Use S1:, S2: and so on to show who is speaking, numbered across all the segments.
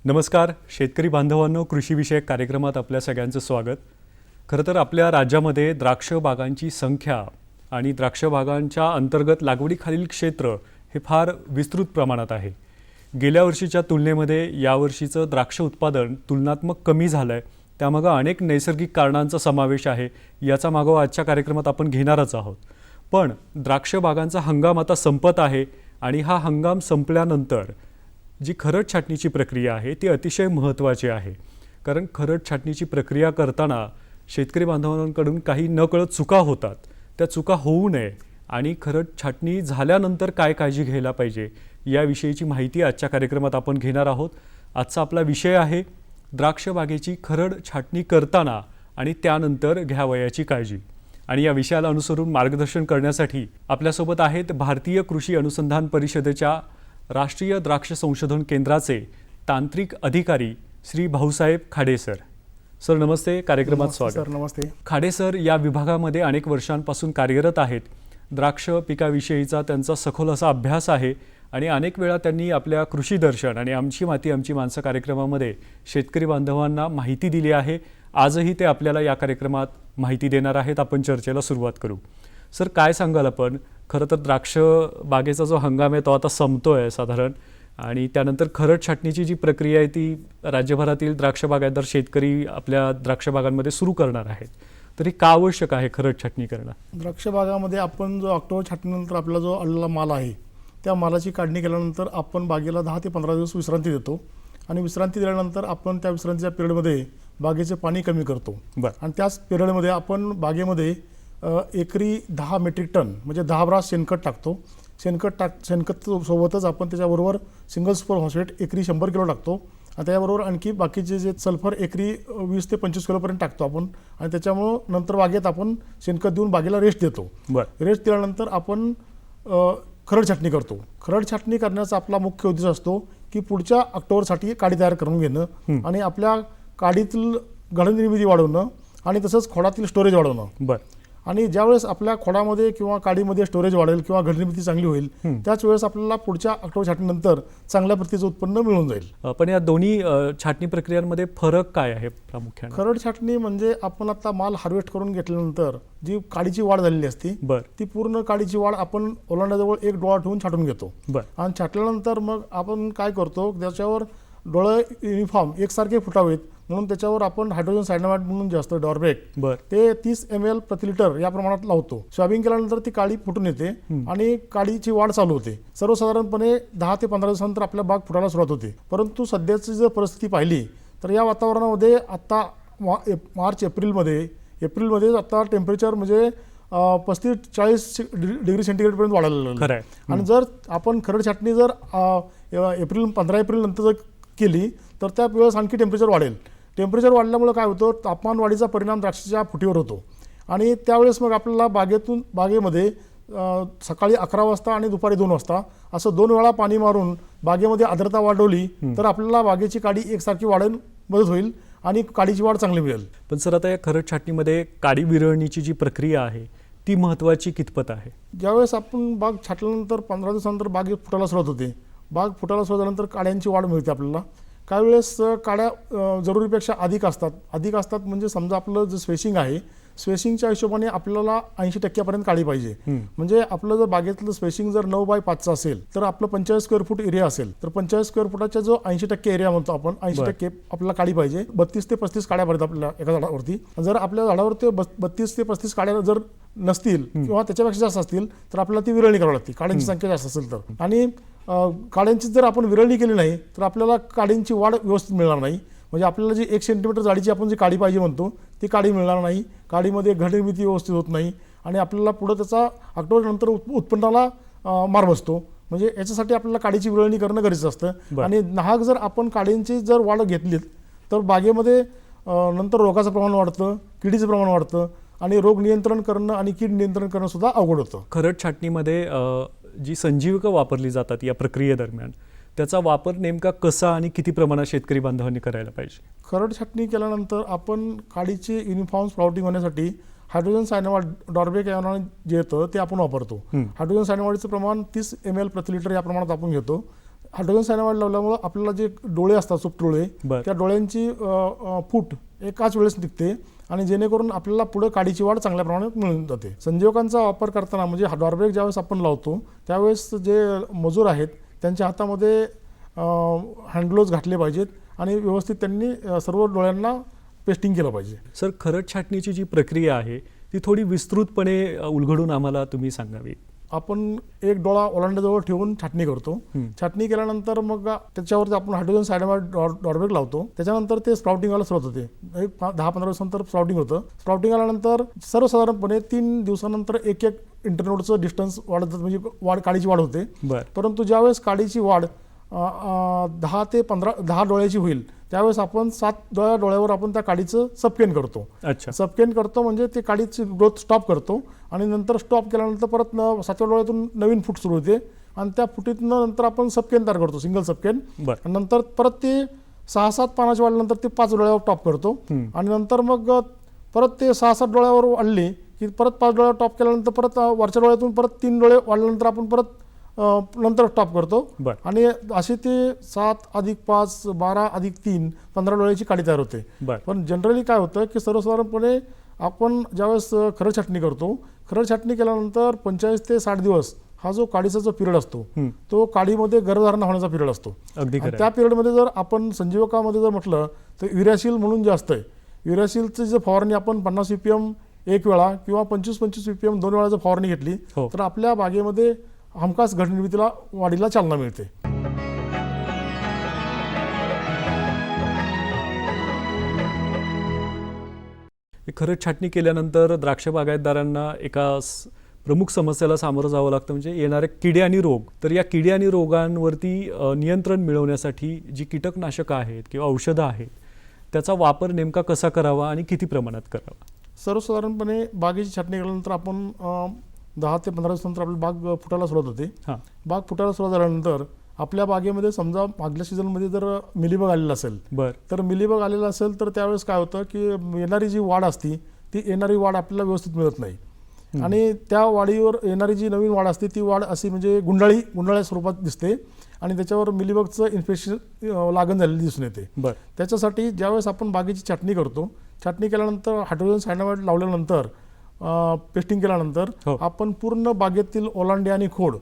S1: नमस्कार शेतकरी बांधवांनो, कृषीविषयक कार्यक्रमात आपल्या सगळ्यांचं स्वागत. खरं तर आपल्या राज्यामध्ये द्राक्ष बागांची संख्या आणि द्राक्ष बागांच्या अंतर्गत लागवडीखालील क्षेत्र हे फार विस्तृत प्रमाणात आहे. गेल्या वर्षीच्या तुलनेमध्ये यावर्षीचं द्राक्ष उत्पादन तुलनात्मक कमी झालं आहे. त्यामागं अनेक नैसर्गिक कारणांचा समावेश आहे. याचा मागोवा आजच्या कार्यक्रमात आपण घेणारच आहोत. पण द्राक्ष बागांचा हंगाम आता संपत आहे आणि हा हंगाम संपल्यानंतर जी खरड छाटणीची प्रक्रिया आहे ती अतिशय महत्त्वाची आहे. कारण खरड छाटणीची प्रक्रिया करताना शेतकरी बांधवांकडून काही नकळत चुका होतात. त्या चुका होऊ नये आणि खरड छाटणी झाल्यानंतर काय काळजी घ्यायला पाहिजे याविषयीची माहिती आजच्या कार्यक्रमात आपण घेणार आहोत. आजचा आपला विषय आहे द्राक्ष बागेची खरड छाटणी करताना आणि त्यानंतर घ्यावयाची काळजी. आणि या विषयाला अनुसरून मार्गदर्शन करण्यासाठी आपल्यासोबत आहेत भारतीय कृषी अनुसंधान परिषदेच्या राष्ट्रीय द्राक्ष संशोधन केंद्राचे तांत्रिक अधिकारी श्री भाऊसाहेब खाडे सर. सर नमस्ते, कार्यक्रमात स्वागत.
S2: सर नमस्ते.
S1: खाडे सर या विभागामध्ये अनेक वर्षांपासून कार्यरत आहेत. द्राक्ष पिकाविषयीचा त्यांचा सखोल असा अभ्यास आहे आणि अनेक वेळा त्यांनी आपल्या कृषी दर्शन आणि आमची माती आमची माणसं कार्यक्रमामध्ये शेतकरी बांधवांना माहिती दिली आहे. आजही ते आपल्याला या कार्यक्रमात माहिती देणार आहेत. आपण चर्चेला सुरुवात करू. सर काय सांगाल आपण, खरं तर द्राक्ष बागेचा जो हंगाम आहे तो आता संपतोय साधारण, आणि त्यानंतर खरड छाटणीची जी प्रक्रिया आहे ती राज्यभरातील द्राक्ष बागायतदार शेतकरी आपल्या द्राक्ष बागांमध्ये सुरू करणार आहेत. तर ही का आवश्यक आहे खरड छाटणी करणं?
S2: द्राक्ष बागामध्ये आपण जो ऑक्टोबर छाटणीनंतर आपला जो आलेला माल आहे त्या मालाची काढणी केल्यानंतर आपण बागेला 10 ते 15 दिवस विश्रांती देतो आणि विश्रांती दिल्यानंतर आपण त्या विश्रांतीच्या पिरियडमध्ये बागेचे पाणी कमी करतो. आणि त्याच पिरियडमध्ये आपण बागेमध्ये एकरी 10 मेट्रिक टन म्हणजे 10 ब्रास शेणखत टाकतो. शेणखत सोबतच आपण त्याच्याबरोबर सिंगल सुपर फॉस्फेट एकरी 100 किलो टाकतो आणि त्याच्याबरोबर आणखी बाकीचे जे सल्फर एकरी 20 ते 25 किलोपर्यंत टाकतो आपण. आणि त्याच्यामुळं नंतर बागेत आपण शेणखत देऊन बागेला रेस्ट देतो. रेस्ट दिल्यानंतर आपण खरड छाटणी करतो. खरड छाटणी करण्याचा आपला मुख्य उद्देश असतो की पुढच्या ऑक्टोबरसाठी काडी तयार करून घेणं आणि आपल्या काडीतील घडनिर्मिती वाढवणं आणि तसंच खोडातील स्टोरेज वाढवणं. आणि ज्यावेळेस आपल्या खोडामध्ये किंवा काडीमध्ये स्टोरेज वाढेल किंवा घडनिर्मिती चांगली होईल त्याच वेळेस आपल्याला पुढच्या ऑक्टोबर छाटणीनंतर चांगल्या प्रतीचं उत्पन्न मिळून जाईल.
S1: पण या दोन्ही छाटणी प्रक्रियांमध्ये फरक काय आहे प्रामुख्याने?
S2: खरड छाटणी म्हणजे आपण आता माल हार्वेस्ट करून घेतल्यानंतर जी काडीची वाढ झालेली असते ती पूर्ण काडीची वाढ आपण ओलांड्याजवळ एक डोळा ठेवून छाटून घेतो. आणि छाटल्यानंतर मग आपण काय करतो, त्याच्यावर डोळे युनिफॉर्म एकसारखे फुटावेत म्हणून त्याच्यावर आपण हायड्रोजन सायनामाइड म्हणून जे असतं डॉर्बेक ते 30 ml प्रति लिटर या प्रमाणात लावतो. स्वाबिंग केल्यानंतर ती काडी फुटून येते आणि काडीची वाढ चालू होते. सर्वसाधारणपणे 10 ते 15 दिवसानंतर आपल्या बाग फुटायला सुरुवात होते. परंतु सध्याची जर परिस्थिती पाहिली तर या वातावरणामध्ये आता मार्च एप्रिलमध्ये आता टेम्परेचर म्हणजे 35-40 डिग्री सेंटीग्रेडपर्यंत वाढायला लागलं. आणि जर आपण खरड छाटणी जर 15 एप्रिल नंतर जर केली तर त्या वेळेस आणखी टेम्परेचर वाढेल. टेम्परेचर वाढल्यामुळे काय होतं, तापमान वाढीचा परिणाम द्राक्षाच्या फुटीवर होतो. आणि त्यावेळेस मग आपल्याला बागेमध्ये सकाळी 11 वाजता आणि दुपारी 2 वाजता असं 2 वेळा पाणी मारून बागेमध्ये आर्द्रता वाढवली तर आपल्याला बागेची काडी एकसारखी वाढेल मदत होईल आणि काडीची वाढ चांगली मिळेल.
S1: पण सर आता या खरड छाटणीमध्ये काडी विरळणीची जी प्रक्रिया आहे ती महत्त्वाची कितपत आहे?
S2: ज्यावेळेस आपण बाग छाटल्यानंतर 15 दिवसानंतर बाग फुटायला सुरुवात होते. बाग फुटायला सुरुवात झाल्यानंतर काड्यांची वाढ मिळते आपल्याला. काही वेळेस काड्या जरुरीपेक्षा अधिक असतात म्हणजे समजा आपलं जे स्पेसिंग आहे स्पेसिंगच्या हिशोबाने आपल्याला 80% काढी पाहिजे. म्हणजे आपलं जर बागेतलं स्पेसिंग जर 9 बाय 5 असेल तर आपलं 45 स्क्वेअर फूट एरिया असेल तर 45 स्क्वेअर फुटाचा जो 80% एरिया म्हणतो आपण 80% आपल्याला काढी पाहिजे. 32 ते 35 काड्या भरतात आपल्या एका झाडावरती. जर आपल्या झाडावरती 32 ते 35 काड्या जर नसतील किंवा त्याच्यापेक्षा जास्त असतील तर आपल्याला ती विरळणी करावी लागते काड्यांची संख्या जास्त असेल तर. आणि काड्यांची जर आपण विरळणी केली नाही तर आपल्याला काडींची वाढ व्यवस्थित मिळणार नाही. म्हणजे आपल्याला जी 1 सेंटीमीटर जाडीची आपण जी काडी पाहिजे म्हणतो ती काडी मिळणार नाही. काडीमध्ये घडनिर्मिती व्यवस्थित होत नाही आणि आपल्याला पुढे त्याचा ऑक्टोबर नंतर उत्पन्नाला मार बसतो. म्हणजे याच्यासाठी आपल्याला काडीची विळवणी करणं गरजेचं असतं.
S1: बरं.
S2: आणि नाहक जर आपण काडींची जर वाढ घेतली तर बागेमध्ये नंतर रोगाचं प्रमाण वाढतं, किडीचं प्रमाण वाढतं आणि रोग नियंत्रण करणं आणि कीड नियंत्रण करणं सुद्धा अवघड होतं.
S1: खरड छाटणीमध्ये जी संजीवकं वापरली जातात या प्रक्रियेदरम्यान त्याचा वापर नेमका कसा आणि किती प्रमाणात शेतकरी बांधवांनी करायला पाहिजे?
S2: खरड छाटणी केल्यानंतर आपण काडीचे युनिफॉर्म स्प्राउटिंग होण्यासाठी हायड्रोजन सायनामाइड डॉर्बेक या नावाने जे येतं ते आपण वापरतो. हायड्रोजन सायनामाइडचं प्रमाण 30 ml प्रति लिटर या प्रमाणात आपण घेतो. हायड्रोजन सायनामाइड लावल्यामुळे आपल्याला जे डोळे असतात सुप्त डोळे त्या डोळ्यांची फूट एकाच वेळेस निघते आणि जेणेकरून आपल्याला पुढे काडीची वाढ चांगल्या प्रमाणात मिळून जाते. संजीवकांचा वापर करताना म्हणजे डॉर्बेक ज्यावेळेस आपण लावतो त्यावेळेस जे मजूर आहेत त्यांच्या हातामध्ये हँडग्लोव्ज घातले पाहिजेत आणि व्यवस्थित त्यांनी सर्व डोळ्यांना पेस्टिंग केलं पाहिजे.
S1: सर, खरड छाटणीची जी प्रक्रिया आहे ती थोडी विस्तृतपणे उलगडून आम्हाला तुम्ही सांगावी.
S2: आपण एक डोळा ओलांड्याजवळ ठेवून छाटणी करतो. छाटणी केल्यानंतर मग त्याच्यावरती आपण हायड्रोजन सायनामाइड डॉर्बेक लावतो. त्याच्यानंतर ते स्प्राउटिंग व्हायला सुरुवात होते. एक 10-15 दिवसानंतर स्प्राउटिंग होतं. स्प्राउटिंग आल्यानंतर सर्वसाधारणपणे 3 दिवसानंतर एक इंटरनोडचं डिस्टन्स वाढत म्हणजे काडीची वाढ होते. परंतु ज्यावेळेस काडीची वाढ 10 डोळ्याची होईल त्यावेळेस आपण 7 डोळ्यावर आपण त्या काडीचं सबकेन करतो. सबकेन करतो म्हणजे ते काडीची ग्रोथ स्टॉप करतो आणि नंतर स्टॉप केल्यानंतर परत 7व्या डोळ्यातून नवीन फूट सुरू होते आणि त्या फुटीतनं नंतर आपण सबकेन तयार करतो, सिंगल सबकेन. नंतर परत ते 6-7 पानाची वाढल्यानंतर ते 5 डोळ्यावर टॉप करतो आणि नंतर मग परत ते 6-7 डोळ्यावर वाढले की परत 5 डोळ्यावर टॉप केल्यानंतर परत वरच्या डोळ्यातून परत 3 डोळे वाढल्यानंतर आपण परत नंतर स्टॉप करतो आणि अशी ते 7+5 12+3 15 डोळ्याची काडी तयार होते. पण जनरली काय होतं की सर्वसाधारणपणे आपण ज्यावेळेस खरड छाटणी करतो, खरड छाटणी केल्यानंतर 45 ते 60 दिवस हा जो काडीचा जो पिरियड असतो तो काडीमध्ये गर्भधारणा होण्याचा पिरियड असतो. त्या पिरियडमध्ये जर आपण संजीवकामध्ये जर म्हटलं तर युरॅसिल म्हणून जे असतंय, युरॅसिलची जर फवारणी आपण 50 ppm एक वेळा किंवा 25-25 ppm 2 वेळा जर फवारणी घेतली तर आपल्या बागेमध्ये हमखास घटनिर्मितीला वाढीला चालना मिळते.
S1: खरड छाटणी केल्यानंतर द्राक्ष बागायतदारांना एका प्रमुख समस्येला सामोरं जावं लागतं म्हणजे येणारे किडे आणि रोग. तर या किडे आणि रोगांवरती नियंत्रण मिळवण्यासाठी जी कीटकनाशकं आहेत किंवा औषधं आहेत त्याचा वापर नेमका कसा करावा आणि किती प्रमाणात करावा?
S2: सर्वसाधारणपणे बागेची छाटणी केल्यानंतर आपण 10 ते 15 दिवसानंतर आपली बाग फुटायला सुरुवात होते. बाग फुटायला सुरुवात झाल्यानंतर आपल्या बागेमध्ये समजा मागल्या सीझनमध्ये जर मिलीबग आलेला असेल तर मिलीबग आलेला असेल तर त्यावेळेस काय होतं की येणारी जी वाढ असती ती येणारी वाढ आपल्याला व्यवस्थित मिळत नाही आणि त्या वाढीवर येणारी जी नवीन वाढ असते ती वाढ अशी म्हणजे गुंडाळ्या स्वरूपात दिसते आणि त्याच्यावर मिलीबगचं इन्फेक्शन लागण झालेली दिसून येते. त्याच्यासाठी ज्यावेळेस आपण बागेची छाटणी करतो, छाटणी केल्यानंतर हायड्रोजन सायनामाइड लावल्यानंतर पेस्टिंग केल्यानंतर आपण पूर्ण बागेतील ओलांडे आणि खोड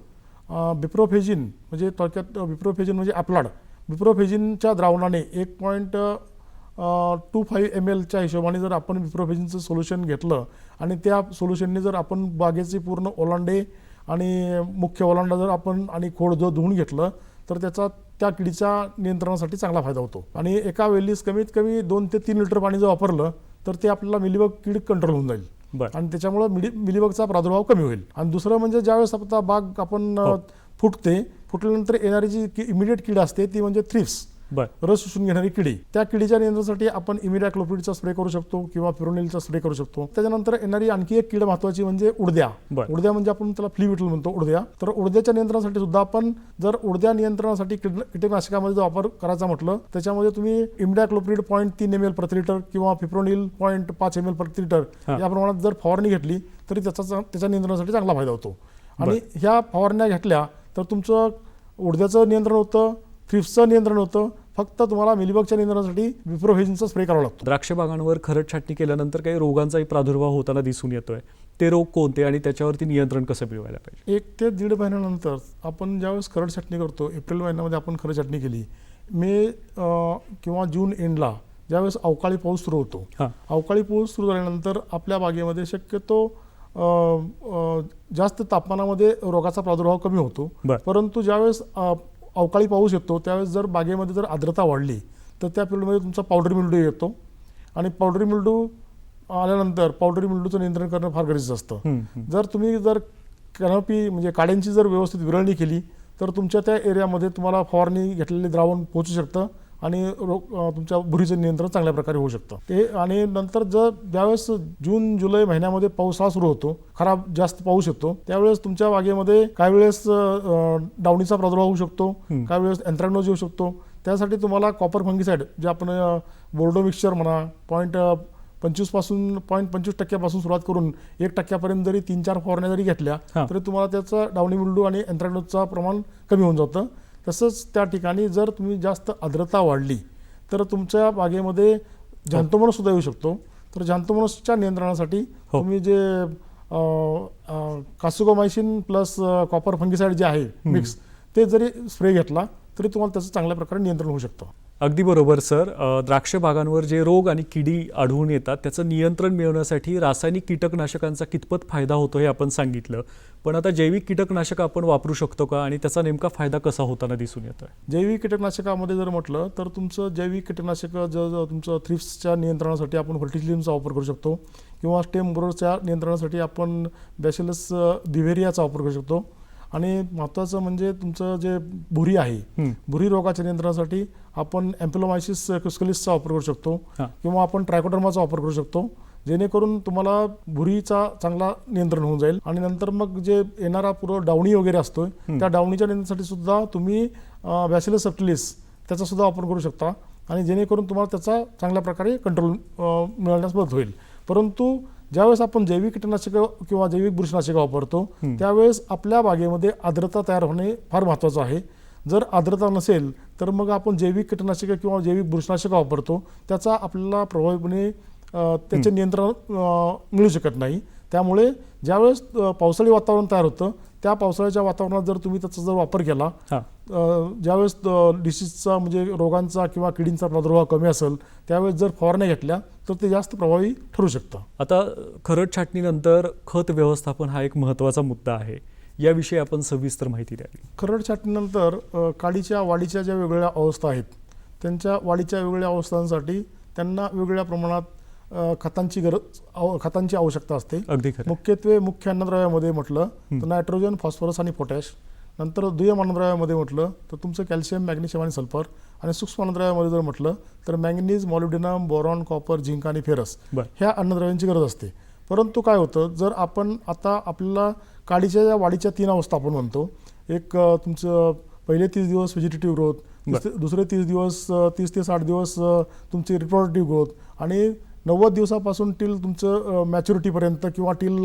S2: बिप्रोफेजिन म्हणजे थोडक्यात बिप्रोफेजिन म्हणजे ॲप्लाड बिप्रोफेजिनच्या द्रावणाने 1.25 ml हिशोबाने जर आपण बिप्रोफेजिनचं सोल्युशन घेतलं आणि त्या सोल्युशनने जर आपण बागेचे पूर्ण ओलांडे आणि मुख्य ओलांडा जर आपण आणि खोड जर धुवून घेतलं तर त्याचा त्या किडीच्या नियंत्रणासाठी चांगला फायदा होतो. आणि एका वेळेस कमीत कमी 2 ते 3 लिटर पाणी जर वापरलं तर ते आपल्याला मिलीबग कीड कंट्रोल होऊन जाईल आणि त्याच्यामुळे मिलीबगचा प्रादुर्भाव कमी होईल. आणि दुसरं म्हणजे ज्यावेळेस आता बाग आपण फुटल्यानंतर येणारी जी इमिडिएट कीड असते ती म्हणजे थ्रिप्स, रस शोषून घेणारी किडी. त्या किडीच्या नियंत्रणासाठी आपण इमिडाक्लोप्रिडचा स्प्रे करू शकतो किंवा फिरोनिलचा स्प्रे करू शकतो. त्याच्यानंतर येणारी आणखी एक कीड महत्वाची म्हणजे उडद्या. उडद्या म्हणजे आपण त्याला फ्ली विटल म्हणतो उडद्या. तर उडद्याच्या नियंत्रणासाठी सुद्धा आपण जर उडद्या नियंत्रणासाठी कीटकनाशकामध्ये जर वापर करायचा म्हटलं त्याच्यामध्ये तुम्ही इमिडाक्लोप्रिड 0.3 ml प्रति लिटर किंवा फिप्रोनिल 0.5 ml प्रति लिटर या प्रमाणात जर फवारणी घेतली तरी त्याच्या नियंत्रणासाठी चांगला फायदा होतो. आणि ह्या फवारण्या घेतल्या तर तुमचं उडद्याचं नियंत्रण होतं, थ्रिप्सचं नियंत्रण होतं. फक्त तुम्हाला मिलीबगच्या नियंत्रणासाठी बिप्रोफेजिनचा स्प्रे करावा लागतो.
S1: द्राक्ष बागांवर खरड छाटणी केल्यानंतर काही रोगांचाही प्रादुर्भाव होताना दिसून येतोय. ते रोग कोणते आणि त्याच्यावरती नियंत्रण कसं मिळवायला पाहिजे?
S2: 1 ते 1.5 महिन्यानंतर आपण ज्यावेळेस खरड छाटणी करतो, एप्रिल महिन्यामध्ये आपण खरड छाटणी केली, मे किंवा जून एंडला ज्यावेळेस अवकाळी पाऊस सुरू होतो, अवकाळी पाऊस सुरू झाल्यानंतर आपल्या बागेमध्ये शक्यतो जास्त तापमानामध्ये रोगाचा प्रादुर्भाव कमी होतो. परंतु ज्यावेळेस अवकाळी पाऊस येतो त्यावेळेस जर बागेमध्ये जर आर्द्रता वाढली तर त्या पिरियडमध्ये तुमचा पावडरी मिल्ड्यू येतो आणि पावडरी मिल्ड्यू आल्यानंतर पावडरी मिल्ड्यूचं नियंत्रण करणं फार गरजेचं असतं. जर तुम्ही कॅनोपी म्हणजे काड्यांची जर व्यवस्थित विरळणी केली तर तुमच्या त्या एरियामध्ये तुम्हाला फवारणी घेतलेले द्रावण पोहोचू शकतं आणि तुमच्या बुरीचं नियंत्रण चांगल्या प्रकारे होऊ शकतं ते. आणि नंतर ज्यावेळेस जून जुलै महिन्यामध्ये पावसाळा सुरू होतो, खराब जास्त पाऊस येतो, त्यावेळेस तुमच्या बागेमध्ये काही वेळेस डावणीचा प्रादुर्भाव होऊ शकतो, काही वेळेस अँथ्रॅक्नोज येऊ शकतो. त्यासाठी तुम्हाला कॉपर फंगिसाइड जे आपण बोर्डो मिक्सचर म्हणा 0.25% सुरुवात करून 1% जरी 3-4 फवारण्या जरी घेतल्या तरी तुम्हाला त्याचं डावणी मिल्डू आणि अँथ्रॅक्नोजचं प्रमाण कमी होऊन जातं. तसंच त्या ठिकाणी जर तुम्ही जास्त आर्द्रता वाढली तर तुमच्या बागेमध्ये जांतोमोनस सुद्धा येऊ शकतो. तर जांतोमोनसच्या नियंत्रणासाठी तुम्ही जे कासुगोमायसिन प्लस कॉपर फंगिसाइड जे आहे मिक्स ते जरी स्प्रे घेतला तरी तुम्हाला त्याचं चांगल्या प्रकारे नियंत्रण होऊ शकतं.
S1: अगदी बरोबर सर. द्राक्ष बागांवर जे रोग आणि किडी आढळून येतात त्याचं नियंत्रण मिळवण्यासाठी रासायनिक कीटकनाशकांचा कितपत फायदा होतो हे आपण सांगितलं, पण आता जैविक कीटकनाशक आपण वापरू शकतो का आणि त्याचा नेमका फायदा कसा होताना दिसून येतोय?
S2: जैविक कीटकनाशकामध्ये जर म्हटलं तर तुमचं जैविक कीटकनाशक तुमचं थ्रिप्सच्या नियंत्रणासाठी आपण फर्टिलिनचा वापर करू शकतो किंवा स्टेम बोररच्या नियंत्रणासाठी आपण बॅसिलस दिव्हेरियाचा वापर करू शकतो. आणि महत्त्वाचं म्हणजे तुमचं जे भुरी आहे, भुरी रोगाच्या नियंत्रणासाठी आपण एम्पिलोमायसिस क्युस्कलिसचा वापर करू शकतो किंवा आपण ट्रायकोडर्माचा वापर करू शकतो, जेणेकरून तुम्हाला भुरीचा चांगला नियंत्रण होऊन जाईल. आणि नंतर मग जे येणारा पुरं डावणी वगैरे असतोय त्या डावणीच्या नियंत्रणासाठी सुद्धा तुम्ही बॅसिलस सबटिलिस त्याचा सुद्धा वापर करू शकता आणि जेणेकरून तुम्हाला त्याचा चांगल्या प्रकारे कंट्रोल मिळण्यास मदत होईल. परंतु ज्यावेळेस आपण जैविक कीटकनाशकं किंवा जैविक बुरशीनाशकं वापरतो त्यावेळेस आपल्या बागेमध्ये आर्द्रता तयार होणे फार महत्त्वाचं आहे. जर आर्द्रता नसेल तर मग आपण जैविक कीटकनाशकं किंवा जैविक बुरशीनाशकं वापरतो त्याचा आपल्याला प्रभावीपणे त्याचे नियंत्रण मिळू शकत नाही. त्यामुळे ज्यावेळेस पावसाळी वातावरण तयार होतं त्या पावसाळ्याच्या वातावरणात जर तुम्ही त्याचा जर वापर केला, ज्यावेळेस डिसीजचा म्हणजे रोगांचा किंवा किडींचा प्रादुर्भाव कमी असेल त्यावेळेस जर फवारण्या घेतल्या तर ते जास्त प्रभावी ठरू शकतं.
S1: आता खरड छाटणीनंतर खत व्यवस्थापन हा एक महत्त्वाचा मुद्दा आहे, याविषयी आपण सविस्तर माहिती द्यावी.
S2: खरड छाटणीनंतर काडीच्या वाढीच्या ज्या वेगवेगळ्या अवस्था आहेत त्यांच्या वाढीच्या वेगवेगळ्या अवस्थांसाठी त्यांना वेगवेगळ्या प्रमाणात खतांची आवश्यकता असते. मुख्यत्वे मुख्य अन्नद्रव्यामध्ये म्हटलं तर नायट्रोजन, फॉस्फरस आणि पोटॅश. नंतर दुय्यम अन्नद्रव्यामध्ये म्हटलं तर तुमचं कॅल्शियम, मॅग्नेशियम आणि सल्फर. आणि सूक्ष्म अन्नद्रव्यामध्ये जर म्हटलं तर manganese, molybdenum, boron, copper, zinc आणि फेरस ह्या अन्नद्रव्यांची गरज असते. परंतु काय होतं, जर आपण आता आपल्याला काडीच्या वाढीच्या 3 अवस्था आपण म्हणतो. एक तुमचं पहिले 30 दिवस व्हेजिटेटिव्ह ग्रोथ, दुसरे 30 दिवस 30 ते 60 दिवस तुमची रिप्रोडक्टिव्ह ग्रोथ आणि 90 दिवसापासून टिल तुमचं मॅच्युरिटीपर्यंत किंवा टिल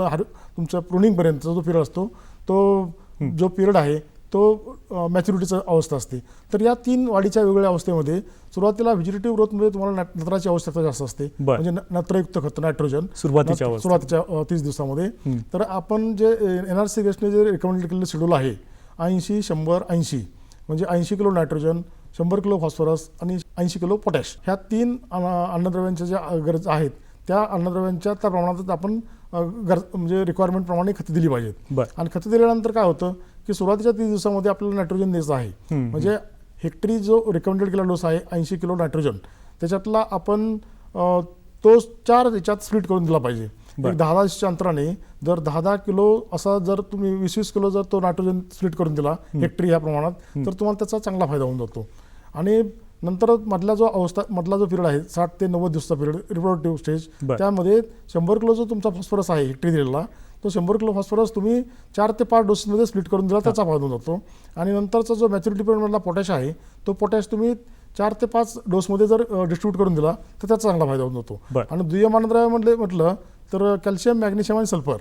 S2: तुमच्या प्रुनिंगपर्यंतचा जो पिरियड असतो तो जो पिरियड आहे तो मॅच्युरिटीचा अवस्था असते. तर या 3 वाढीच्या वेगवेगळ्या अवस्थेमध्ये सुरुवातीला व्हेजिटेटिव्ह ग्रोथमध्ये तुम्हाला नत्राची आवश्यकता जास्त असते, म्हणजे नत्रयुक्त खत नायट्रोजन सुरुवातीच्या 30 दिवसामध्ये. तर आपण जे NRC गेस्टने जे रिकमेंड केलेलं शेड्यूल आहे 80, 100, 80 म्हणजे 80 किलो नायट्रोजन, 100 किलो फॉस्फरस आणि 80 किलो पोटॅश ह्या 3 अन्नद्रव्यांच्या ज्या गरज आहेत त्या अन्नद्रव्यांच्या त्या प्रमाणात आपण म्हणजे रिक्वायरमेंट प्रमाणे खतं दिली पाहिजेत. आणि खतं दिल्यानंतर काय होतं की सुरुवातीच्या 30 दिवसामध्ये आपल्याला नायट्रोजन द्यायचं आहे, म्हणजे हेक्टरी जो रिकमेंडेड केला डोस आहे 80 किलो नायट्रोजन त्याच्यातला आपण तो 4 याच्यात स्प्लिट करून दिला पाहिजे. 10-10च्या अंतराने जर 10-10 किलो असा जर तुम्ही 20-20 किलो जर तो नायट्रोजन स्प्लिट करून दिला हेक्टरी ह्या प्रमाणात तर तुम्हाला त्याचा चांगला फायदा होऊन जातो. आणि नंतर मधला जो पिरियड आहे 60 ते 90 दिवसाचा पिरियड रिप्रोडक्टिव्ह स्टेज, त्यामध्ये 100 किलो जो तुमचा फॉस्फरस आहे हेक्टरी दिलेला तो 100 किलो फॉस्फरस तुम्ही 4 ते 5 डोसेसमध्ये स्प्लिट करून दिला त्याचा फायदा होऊन जातो. आणि नंतरचा जो मॅच्युरिटी पिरियडमधला पोटॅश आहे तो पोटॅश तुम्ही 4 ते 5 डोसमध्ये जर डिस्ट्रीब्यूट करून दिला तर त्याचा चांगला फायदा होऊन जातो. आणि दुय्यम अन्नद्रव्यामध्ये म्हटलं तर कॅल्शियम, मॅग्नेशियम आणि सल्फर.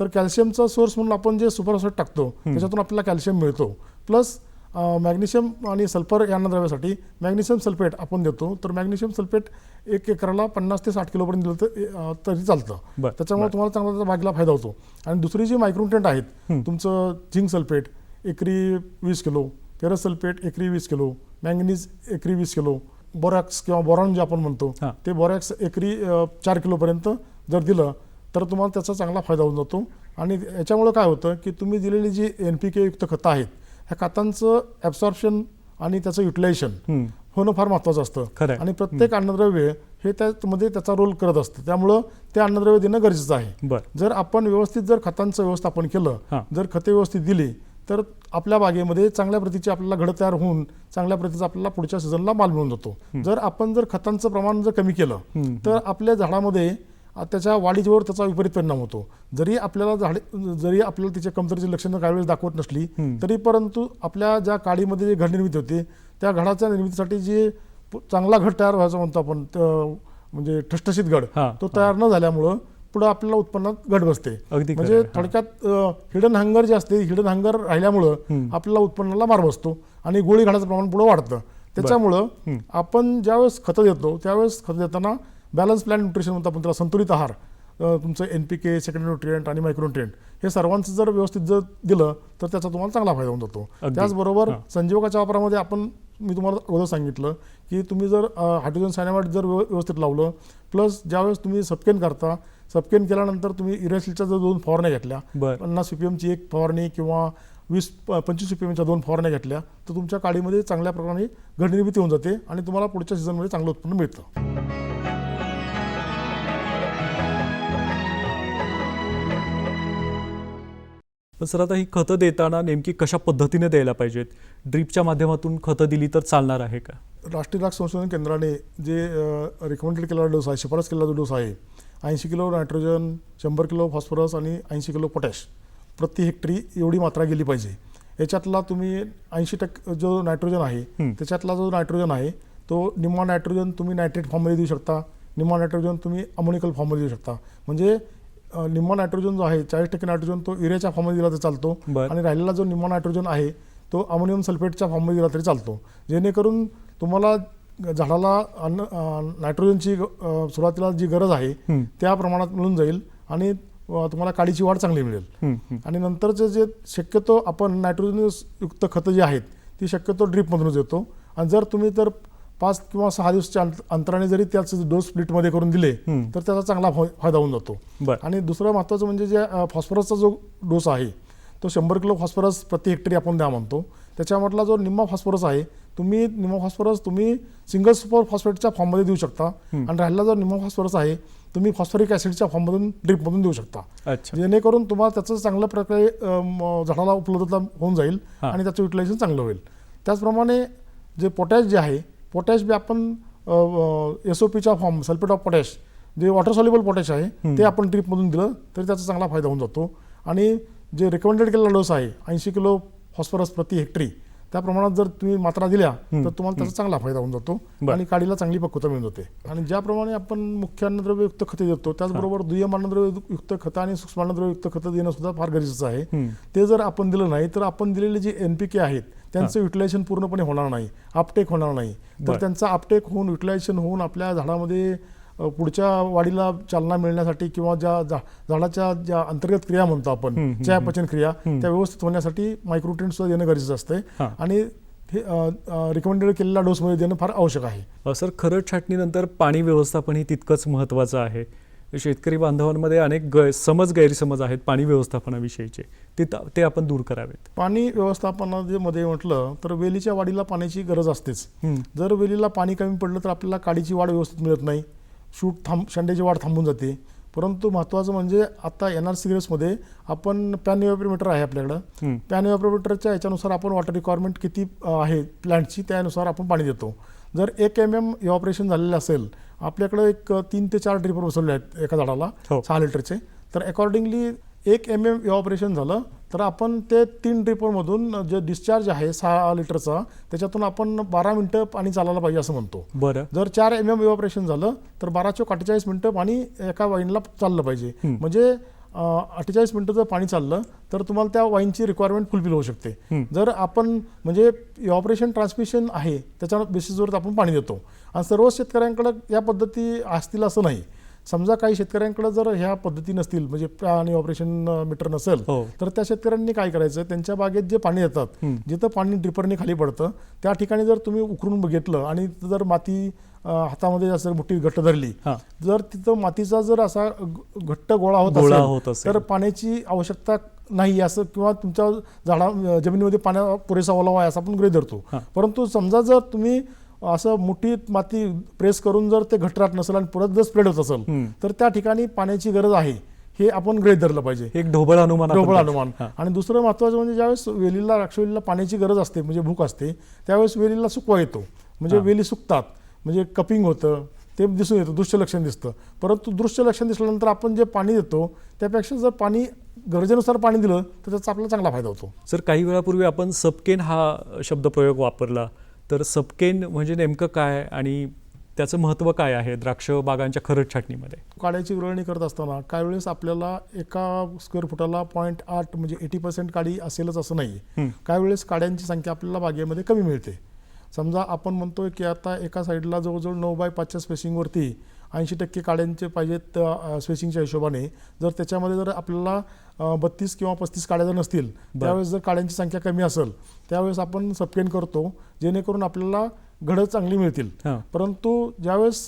S2: तर कॅल्शियमचा सोर्स म्हणून आपण जे सुपर फॉस्फेट टाकतो त्याच्यातून आपल्याला कॅल्शियम मिळतो, प्लस मॅग्नेशियम आणि सल्फर या अन्नद्रव्यासाठी मॅग्नेशियम सल्फेट आपण देतो. तर मॅग्नेशियम सल्फेट 1 एकराला 50 ते 60 किलोपर्यंत दिलं तरी चालतं. त्याच्यामुळे तुम्हाला चांगला बागेला फायदा होतो. आणि दुसरी जी मायक्रोन्युट्रिएंट आहेत तुमचं झिंक सल्फेट एकरी 20 किलो, फेरस सल्फेट एकरी 20 किलो, मॅंगनीज एकरी 20 किलो, बोरॅक्स किंवा बोरॉन जे आपण म्हणतो ते बोरॅक्स एकरी 4 किलोपर्यंत जर दिलं तर तुम्हाला त्याचा चांगला फायदा होऊन जातो. आणि याच्यामुळे काय होतं की तुम्ही दिलेली जी NPK युक्त खतं आहेत ह्या खतांचं ॲब्सॉर्प्शन आणि त्याचं युटिलायझेशन होणं फार महत्त्वाचं असतं. आणि प्रत्येक अन्नद्रव्य हे त्यामध्ये त्याचा रोल करत असतं. त्यामुळं ते अन्नद्रव्य देणं गरजेचं आहे. जर आपण व्यवस्थित जर खतांचं व्यवस्थापन केलं, जर खते व्यवस्थित दिली, तर आपल्या बागेमध्ये चांगल्या प्रतीची आपल्याला घड तयार होऊन चांगल्या प्रतीचा आपल्याला पुढच्या सीझनला माल मिळून जातो. जर आपण जर खतांचं प्रमाण जर कमी केलं तर आपल्या झाडामध्ये त्याच्या वाढीवर त्याचा विपरीत परिणाम होतो. जरी आपल्याला तिच्या कमतरतेची लक्षणं काही वेळेस दाखवत नसली तरी परंतु आपल्या ज्या काडीमध्ये जी घड निर्मिती होते त्या घडाच्या निर्मितीसाठी जे चांगला घड तयार व्हायचा म्हणतो आपण, म्हणजे ठसठशीत घड, तो तयार न झाल्यामुळं पुढे आपल्याला उत्पन्नात घट बसते. म्हणजे थोडक्यात हिडन हंगर जे असते, हिडन हंगर राहिल्यामुळं आपल्याला उत्पन्नाला मार बसतो आणि गोळी घाडाचं प्रमाण पुढे वाढतं. त्याच्यामुळं आपण ज्यावेळेस खतं देतो त्यावेळेस खतं देताना बॅलन्स प्लॅन न्यूट्रिशन म्हणतो आपण त्याला, संतुलित आहार, तुमचं NPK, सेकंडरी न्यूट्रिएंट आणि मायक्रोन्यूट्रिएंट हे सर्वांचं जर व्यवस्थित जर दिलं तर त्याचा तुम्हाला चांगला फायदा होऊन जातो. त्याचबरोबर संजीवकाच्या वापरामध्ये मी तुम्हाला अगोदर सांगितलं की तुम्ही जर हायड्रोजन सायनामाइड जर व्यवस्थित लावलं, प्लस ज्यावेळेस तुम्ही सबकेन करता, सबकेन केल्यानंतर तुम्ही युरेसिलच्या जर 2 फवारण्या घेतल्या, 50 ppm ची एक फवारणी किंवा 20-25 ppm च्या 2 फवारण्या घेतल्या तर तुमच्या काडीमध्ये चांगल्या प्रकारे घड निर्मिती होऊन जाते आणि तुम्हाला पुढच्या सीझनमध्ये चांगलं उत्पन्न मिळतं.
S1: पण सर आता ही खतं देताना नेमकी कशा पद्धतीने द्यायला पाहिजेत? ड्रीपच्या माध्यमातून खतं दिली तर चालणार आहे का?
S2: राष्ट्रीय द्राक्ष संशोधन केंद्राने जे रिकमेंडेड केलेला डोस आहे, शिफारस केलेला जो डोस आहे, 80 किलो नायट्रोजन, 100 किलो फॉस्फरस आणि 80 किलो पोटॅश प्रति हेक्टरी एवढी मात्रा गेली पाहिजे. याच्यातला तुम्ही 80% जो नायट्रोजन आहे त्याच्यातला जो नायट्रोजन आहे तो निम्मा नायट्रोजन तुम्ही नायट्रेट फॉर्ममध्ये देऊ शकता, निम्मा नायट्रोजन तुम्ही अमोनिकल फॉर्ममध्ये देऊ शकता. म्हणजे निम्मा नायट्रोजन जो आहे 40% नायट्रोजन तो युरियाच्या फॉर्ममध्ये दिला तर चालतो आणि राहिलेला जो निम्मा नायट्रोजन आहे तो अमोनियम सल्फेटच्या फॉर्ममध्ये दिला तरी चालतो. जेणेकरून तुम्हाला झाडाला नायट्रोजनची सुरुवातीला जी गरज आहे त्या प्रमाणात मिळून जाईल आणि तुम्हाला काडीची वाढ चांगली मिळेल. आणि नंतरचे जे शक्यतो आपण नायट्रोजन युक्त खतं जी आहेत ती शक्यतो ड्रीपमधूनच येतो. आणि जर तुम्ही तर 5 किंवा 6 दिवसाच्या अंतराने जरी त्याचे डोस स्प्लिटमध्ये करून दिले तर त्याचा चांगला फायदा होऊन जातो. आणि दुसरं महत्त्वाचं म्हणजे जे फॉस्फरसचा जो डोस आहे तो 100 किलो फॉस्फरस प्रति हेक्टरी आपण द्या म्हणतो. त्याच्यामधला जो निम्मा फॉस्फरस आहे निम्मा फॉस्फरस तुम्ही सिंगल सुपर फॉस्फेटच्या फॉर्ममध्ये देऊ शकता आणि राहिलेला जो निम्मा फॉस्फरस आहे तुम्ही फॉस्फरिक ॲसिडच्या फॉर्ममधून ड्रिपमधून देऊ शकता. जेणेकरून तुम्हाला त्याचं चांगल्या प्रकारे झाडाला उपलब्धता होऊन जाईल आणि त्याचं युटिलायझेशन चांगलं होईल. त्याचप्रमाणे जे पोटॅश जे आहे, पोटॅश बी आपण SOPच्या फॉर्म, सल्फेट ऑफ पोटॅश, जे वॉटर सॉल्युबल पोटॅश आहे ते आपण ड्रिपमधून दिलं तरी त्याचा चांगला फायदा होऊन जातो. आणि जे रिकमेंडेड केलेला डोस आहे 80 किलो फॉस्फरस प्रति हेक्टरी त्या प्रमाणात जर तुम्ही मात्रा दिल्या तर तुम्हाला त्याचा चांगला फायदा होऊन जातो आणि काडीला चांगली पक्वता मिळून जाते. आणि ज्याप्रमाणे आपण मुख्य अन्नद्रव्ययुक्त खते देतो त्याचबरोबर दुय्यम अन्नद्रव्ययुक्त खतं आणि सूक्ष्म अन्नद्रव्ययुक्त खतं देणं सुद्धा फार गरजेचं आहे. ते जर आपण दिलं नाही तर आपण दिलेले जे NPK आहेत त्यांचं युटिलायझेशन पूर्णपणे होणार नाही, अपटेक होणार नाही. तर त्यांचा अपटेक होऊन युटिलायझेशन होऊन आपल्या झाडामध्ये पुढच्या वाढीला चालना मिळण्यासाठी किंवा झाडाच्या ज्या अंतर्गत क्रिया म्हणतो आपण, चयापचन क्रिया, त्या व्यवस्थित होण्यासाठी मायक्रोन्यूट्रिएंट सुद्धा देणं गरजेचं असतं आणि हे रिकमेंडेड केलेल्या डोसमध्ये देणं फार आवश्यक आहे.
S1: सर, खरड छाटणीनंतर पाणी व्यवस्थापन हे तितकंच महत्त्वाचं आहे. शेतकरी बांधवांमध्ये अनेक गैरसमज आहेत पाणी व्यवस्थापनाविषयीचे, ते आपण दूर करावेत.
S2: पाणी व्यवस्थापनामध्ये म्हटलं तर वेलीच्या वाढीला पाण्याची गरज असतेच. जर वेलीला पाणी कमी पडलं तर आपल्याला काडीची वाढ व्यवस्थित मिळत नाही, शेंड्याची वाढ थांबून जाते. परंतु महत्त्वाचं म्हणजे आता NRC ग्रेप्समध्ये आपण पॅन इव्हॅपोरेटर आहे आपल्याकडं. पॅन इव्हॅपोरेटरच्या याच्यानुसार आपण वॉटर रिक्वायरमेंट किती आहे प्लॅन्टची त्यानुसार आपण पाणी देतो. जर 1 mm इव्हॅपोरेशन झालेलं असेल, आपल्याकडे एक 3 ते 4 ड्रिपर बसवले आहेत एका झाडाला 6 लिटरचे, तर अकॉर्डिंगली 1 mm इव्हॅपोरेशन झालं तर आपण ते 3 ड्रिपरमधून जे डिस्चार्ज आहे 6 लिटरचा त्याच्यातून आपण 12 मिनिटं पाणी चालायला पाहिजे असं म्हणतो. जर 4 mm इव्हॅपोरेशन झालं तर 12-48 मिनिटं पाणी एका वाईनला चाललं पाहिजे. म्हणजे 48 मिनिटं जर पाणी चाललं तर तुम्हाला त्या वाईनची रिक्वायरमेंट फुलफिल होऊ शकते. जर आपण म्हणजे इव्हॅपोरेशन ट्रान्समिशन आहे त्याच्या बेसिसवर आपण पाणी देतो आणि सर्व शेतकऱ्यांकडे या पद्धती असतील असं नाही. समजा काही शेतकऱ्यांकडे जर ह्या पद्धती नसतील, म्हणजे पाणी ऑपरेशन मीटर नसेल, तर त्या शेतकऱ्यांनी काय करायचं, त्यांच्या बागेत जे पाणी येतात जिथं पाणी ड्रिपरने खाली पडतं त्या ठिकाणी जर तुम्ही उकरून बघितलं आणि जर माती हातामध्ये असं मोठी घट्ट धरली, जर तिथं मातीचा जर असा घट्ट गोळा होत असेल तर पाण्याची आवश्यकता नाही असं, किंवा तुमच्या जमिनीमध्ये पाण्या पुरेसा ओलावा आहे असं आपण गृहीत धरतो. परंतु समजा जर तुम्ही असं मुठीत माती प्रेस करून जर ते घट्ट राहत नसेल आणि परत जर स्प्रेड होत असेल तर त्या ठिकाणी पाण्याची गरज आहे हे आपण गृहीत धरलं पाहिजे.
S1: एक ढोबळ अनुमान आपण
S2: ढोबळ
S1: करतो.
S2: अनुमान.
S1: हां.
S2: आणि दुसरं महत्त्वाचं म्हणजे ज्यावेळेस वेलीला द्राक्षवेलीला पाण्याची गरज असते म्हणजे भूक असते त्यावेळेस वेलीला सुकवा येतो म्हणजे वेली सुकतात म्हणजे कपिंग होतं ते दिसून येतं, दृश्य लक्षण दिसतं. परंतु दृश्य लक्षण दिसल्यानंतर आपण जे पाणी देतो त्यापेक्षा जर पाणी गरजेनुसार पाणी दिलं तर त्याचा आपल्याला चांगला फायदा होतो.
S1: सर काही वेळापूर्वी आपण सबकेन हा शब्दप्रयोग वापरला, तर सबकेन म्हणजे नेमकं काय आणि त्याचं महत्त्व काय आहे द्राक्ष बागांच्या खरड छाटणीमध्ये?
S2: काड्याची विरळणी करत असताना काही वेळेस आपल्याला एका स्क्वेअर फुटाला 0.8 म्हणजे 80% काडी असेलच असं नाही. काही वेळेस काड्यांची संख्या आपल्याला बागेमध्ये कमी मिळते. समजा आपण म्हणतोय की आता एका साईडला जवळजवळ 9x5च्या स्पेसिंगवरती 80% काड्यांचे पाहिजेत स्पेसिंगच्या हिशोबाने. जर त्याच्यामध्ये जर आपल्याला 32 किंवा 35 काड्या जर नसतील त्यावेळेस जर काड्यांची संख्या कमी असेल त्यावेळेस आपण सबकेन करतो जेणेकरून आपल्याला घडं चांगली मिळतील. परंतु ज्यावेळेस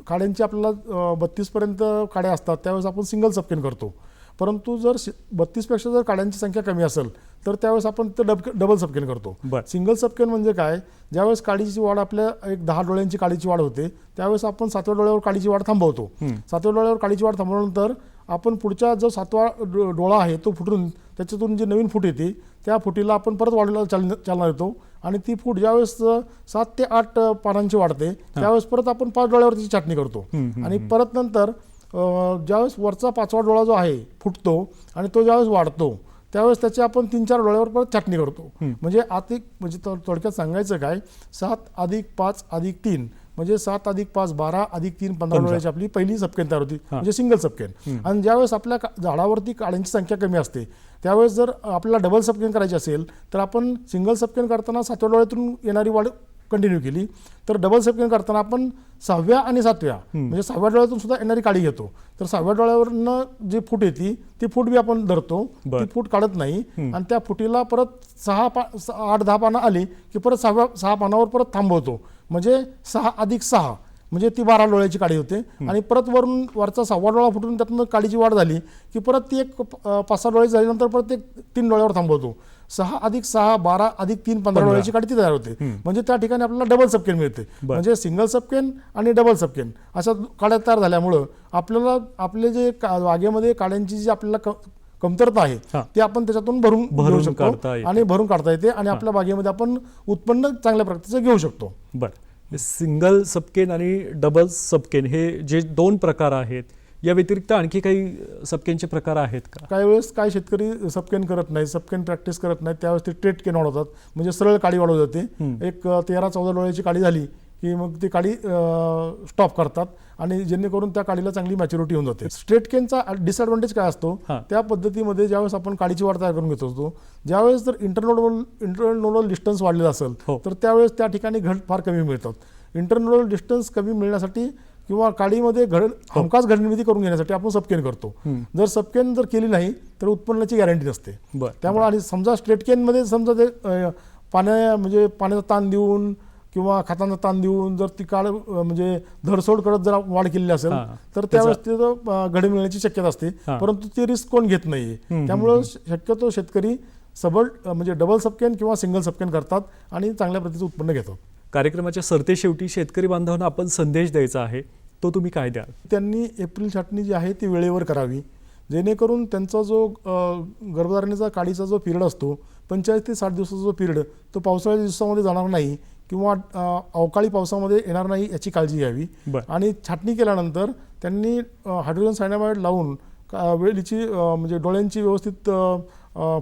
S2: काड्यांची आपल्याला 32पर्यंत काड्या असतात त्यावेळेस आपण सिंगल सबकेन करतो. परंतु जर 32पेक्षा जर काड्यांची संख्या कमी असेल तर त्यावेळेस आपण ते डबल सबकेन करतो. सिंगल सबकेन म्हणजे काय, ज्यावेळेस काडीची वाढ आपल्या एक 10 डोळ्यांची काडीची वाढ होते त्यावेळेस आपण 7व्या डोळ्यावर काडीची वाढ थांबवतो. 7व्या डोळ्यावर काडीची वाढ थांबवल्यानंतर आपण पुढच्या जो 7वा डोळा आहे तो फुटून त्याच्यातून जी नवीन फूट येते त्या फुटीला आपण परत वाढीला चालना देतो आणि ती फूट ज्यावेळेस 7 ते 8 पानांची वाढते त्यावेळेस परत आपण 5 डोळ्यावर त्याची छाटणी करतो. आणि परत नंतर ज्यावेळेस वरचा 5वा डोळा जो आहे फुटतो आणि तो ज्यावेळेस वाढतो त्यावेळेस त्याची आपण 3-4 डोळ्यावर परत छाटणी करतो. म्हणजे म्हणजे थोडक्यात सांगायचं काय, 7+5+3 म्हणजे 7+5 12 +3 15 डोळ्याची आपली पहिली सबकेन तयार होती म्हणजे सिंगल सबकेन. आणि ज्यावेळेस आपल्या झाडावरती काड्यांची संख्या कमी असते त्यावेळेस जर आपल्याला डबल सबकेन करायची असेल तर आपण सिंगल सबकेन करताना 7व्या डोळ्यातून येणारी वाढ कंटिन्यू केली तर डबल सबकेन करताना आपण 6व्या आणि 7व्या म्हणजे 6व्या डोळ्यातून सुद्धा येणारी काडी घेतो. तर 6व्या डोळ्यावरनं जी फूट येते ती फूट बी आपण धरतो, ती फूट काढत नाही आणि त्या फुटीला परत 8-10 पानं आली की परत 6 पानावर परत थांबवतो म्हणजे 6+6 म्हणजे ती 12 डोळ्याची काडी होते. आणि परत वरचा 6वा डोळा फुटून त्यातनं काडीची वाढ झाली की परत ती एक 5-6 डोळे झाल्यानंतर परत एक 3 डोळ्यावर थांबवतो. 6+6 12+3 15 डोळ्याची काडी ती तयार होते. म्हणजे त्या ठिकाणी आपल्याला डबल सबकेन मिळते. म्हणजे सिंगल सबकेन आणि डबल सबकेन अशा काड्या तयार झाल्यामुळं आपल्याला आपले जे बागेमध्ये काड्यांची जी आपल्याला कमतरता आहे ती आपण त्याच्यातून भरून घेऊ शकतो आणि भरून काढता येते आणि आपल्या बागेमध्ये आपण उत्पन्न चांगल्या प्रकारचं घेऊ शकतो.
S1: बरं, सिंगल सबकेन आणि डबल सबकेन हे जे 2 प्रकार आहेत या व्यतिरिक्त आणखी काही सबकेनचे प्रकार आहेत का?
S2: काही वेळेस काही शेतकरी सबकेन करत नाही, सबकेन प्रॅक्टिस करत नाही त्यावेळेस ते ट्रेट केन वाढवतात म्हणजे सरळ काडी वाढवू जाते. एक 13-14 डोळ्याची काडी झाली की मग ती काडी स्टॉप करतात आणि जेणेकरून त्या काडीला चांगली मॅच्युरिटी होऊन जाते. स्ट्रेट केनचा डिसएडव्हान्टेज काय असतो, त्या पद्धतीमध्ये ज्यावेळेस आपण काडीची वाढ तयार करून घेत असतो ज्यावेळेस जर इंटरनोडल डिस्टन्स वाढलेला असेल तर त्यावेळेस त्या ठिकाणी घड फार कमी मिळतात. इंटरनोडल डिस्टन्स कमी मिळण्यासाठी किंवा काडीमध्ये हमखास घडनिर्मिती करून घेण्यासाठी आपण सबकेन करतो. जर सबकेन जर केली नाही तर उत्पन्नाची गॅरंटी नसते. त्यामुळे आणि समजा स्ट्रेट केनमध्ये समजा ते म्हणजे पाण्याचा ताण देऊन किंवा खतांचा ताण देऊन जर ती काळ म्हणजे धरसोड करत जर वाढ केलेली असेल तर त्यावेळेस तिथं घडे मिळण्याची शक्यता असते. परंतु ती रिस्क कोण घेत नाही. त्यामुळं शक्यतो शेतकरी म्हणजे डबल सबकेन किंवा सिंगल सबकेन करतात आणि चांगल्या प्रतीचं उत्पन्न घेतात.
S1: कार्यक्रमाच्या सरतेशेवटी शेतकरी बांधवांना आपण संदेश द्यायचा आहे, तो तुम्ही काय द्याल?
S2: त्यांनी एप्रिल छाटणी जी आहे ती वेळेवर करावी जेणेकरून त्यांचा जो गर्भधारणेचा काडीचा जो पिरियड असतो 45 ते 60 दिवसाचा जो पिरियड तो पावसाळ्याच्या दिवसामध्ये जाणार नाही किंवा अवकाळी पावसामध्ये येणार नाही याची काळजी घ्यावी. आणि छाटणी केल्यानंतर त्यांनी हायड्रोजन सायनामाइड लावून वेलीची म्हणजे डोळ्यांची व्यवस्थित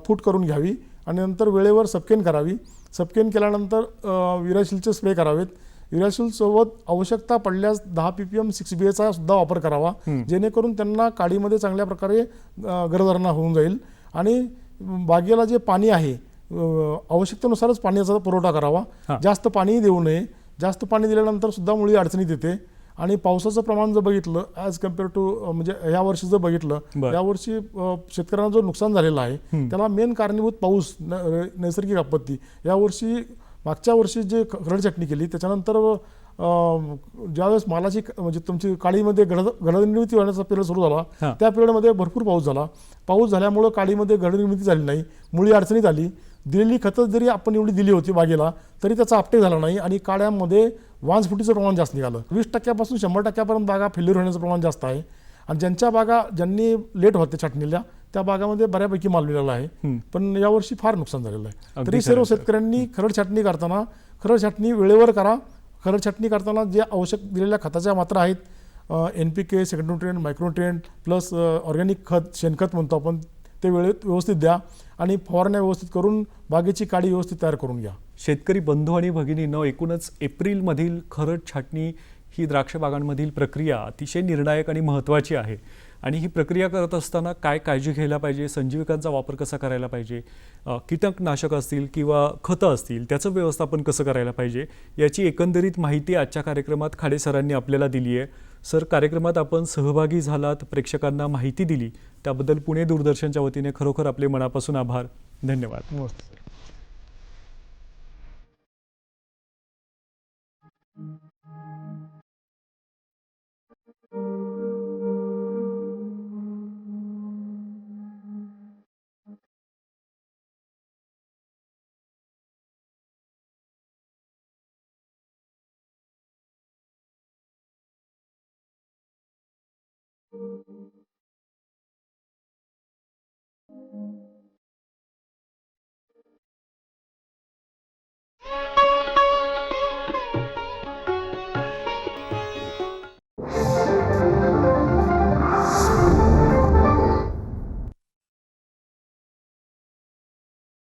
S2: फूट करून घ्यावी आणि नंतर वेळेवर सबकेन करावी. सबकेन केल्यानंतर युरॅशिलचे स्प्रे करावेत. युरॅशिलसोबत आवश्यकता पडल्यास 10 ppm 6BA सुद्धा वापर करावा जेणेकरून त्यांना काडीमध्ये चांगल्या प्रकारे गर्भधारणा होऊन जाईल. आणि बागेला जे पाणी आहे आवश्यकतेनुसारच पाण्याचा पुरवठा करावा, जास्त पाणी देऊ नये. जास्त पाणी दिल्यानंतर सुद्धा मुळी अडचणीत येते. आणि पावसाचं प्रमाण जर बघितलं ॲज कम्पेअर टू म्हणजे या वर्षी जर बघितलं यावर्षी शेतकऱ्यांना जो नुकसान झालेलं आहे त्याला मेन कारणीभूत पाऊस, नैसर्गिक आपत्ती. यावर्षी मागच्या वर्षी जे खरड छाटणी केली त्याच्यानंतर ज्यावेळेस मालाची म्हणजे तुमची काडीमध्ये घडनिर्मिती होण्याचा पिरियड सुरू झाला त्या पिरियडमध्ये भरपूर पाऊस झाला. पाऊस झाल्यामुळं काडीमध्ये घडनिर्मिती झाली नाही, मुळी अडचणीत आली. दिलेली खतं जरी आपण एवढी दिली होती बागेला तरी त्याचा अपटेक झाला नाही आणि काड्यामध्ये वांजफुटीचं प्रमाण जास्त निघालं. 20% 100% बागा फेल्युअर होण्याचं प्रमाण जास्त आहे. आणि ज्यांच्या बागा ज्यांनी लेट होते छाटणीला त्या बागामध्ये बऱ्यापैकी माल मिळाला आहे. पण यावर्षी फार नुकसान झालेलं आहे. तरी सर्व शेतकऱ्यांनी खरड छाटणी करताना खरड छाटणी वेळेवर करा. खरड छाटणी करताना जे आवश्यक दिलेल्या खताच्या मात्रा आहेत, NPK, second nutrient, micronutrient plus organic खत, शेणखत म्हणतो आपण, ते वेळेत व्यवस्थित द्या आणि फवारण्या व्यवस्थित करून बागेची काडी व्यवस्थित तयार करून घ्या.
S1: शेतकरी बंधू आणि भगिनींनो, एकूणच एप्रिलमधील खरड छाटणी ही द्राक्ष बागांमधील प्रक्रिया अतिशय निर्णायक आणि महत्त्वाची आहे. आणि ही प्रक्रिया करत असताना काय काळजी घ्यायला पाहिजे, संजीवकांचा वापर कसा करायला पाहिजे, कीटकनाशक असतील किंवा खतं असतील त्याचं व्यवस्थापन कसं करायला पाहिजे, याची एकंदरीत माहिती आजच्या कार्यक्रमात खाडे सरांनी आपल्याला दिली आहे. सर, कार्यक्रमात आपण सहभागी झालात, प्रेक्षकांना माहिती दिली त्याबद्दल पुणे दूरदर्शनच्या वतीने खरोखर आपले मनापासून आभार. धन्यवाद.
S2: नमस्ते.